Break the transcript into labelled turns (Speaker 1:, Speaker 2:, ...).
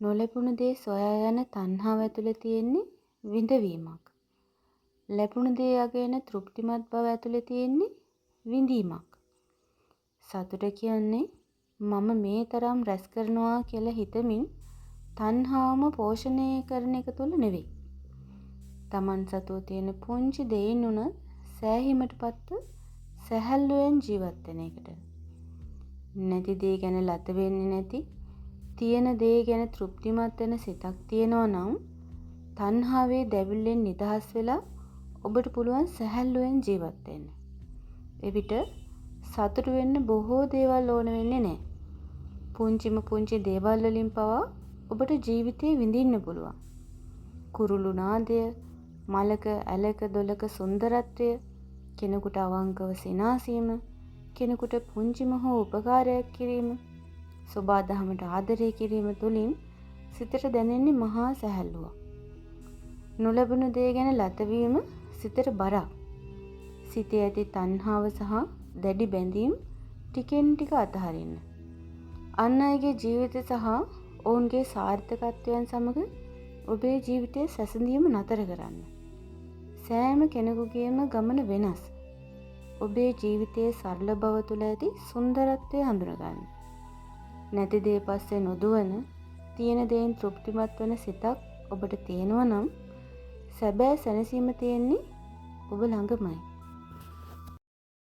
Speaker 1: නොලැබුණු දේ සොයා යන තණ්හාව ඇතුලේ තියෙන්නේ විඳවීමක්. ලැබුණු දේ අගයන තෘප්තිමත් බව ඇතුලේ තියෙන්නේ විඳීමක්. සතුට කියන්නේ මම මේ තරම් රැස් කරනවා කියලා හිතමින් තණ්හාවම පෝෂණය කරන එක තුල නෙවෙයි. Taman සතුව තියෙන පුංචි දෙයින් උනත් සෑහීමටපත්ව සැහැල්ලුවෙන් ජීවත් වෙන එකට. නැති දේ ගැන ලත වෙන්නේ නැති තියෙන දේ ගැන තෘප්තිමත් වෙන සිතක් තියෙනවා නම් තණ්හාවේ දැවිල්ලෙන් නිදහස් වෙලා ඔබට පුළුවන් සැහැල්ලුවෙන් ජීවත් වෙන්න. එවිට සතුටු වෙන්න බොහෝ දේවල් ඕන වෙන්නේ නැහැ. පුංචිම පුංචි දේවල් වලින් පවා ඔබට ජීවිතේ විඳින්න පුළුවන්. කුරුළු නාදය, මලක ඇලක දොලක සුන්දරත්වය, කෙනෙකුට අවංකව සිනාසීම, කෙනෙකුට පුංචිම හෝ උපකාරයක් කිරීම, සෝබා දහමට ආදරය කිරීම තුළින් සිතට දැනෙන්නේ මහා සැහැල්ලුවක්. නොලැබුණු දේ ගැන ලතවීම සිතට බරක්. සිතේ ඇති තණ්හාව සහ දැඩි බැඳීම් ටිකෙන් ටික අතහරින්න. අන් අයගේ ජීවිත සහ ඔවුන්ගේ සාර්ථකත්වයන් සමග ඔබේ ජීවිතයේ සැසඳීම නතර කරන්න. සෑම කෙනෙකුගේම ගමන වෙනස්. ඔබේ ජීවිතයේ සරල බව තුළ ඇති සුන්දරත්වය හඳුනගන්න. නැති දේ පස්සේ නොදුවන, තියෙන දේෙන් තෘප්තිමත් වන සිතක් ඔබට තියෙනවා නම් සැබෑ සැනසීම තියෙන්නේ ඔබ ළඟමයි.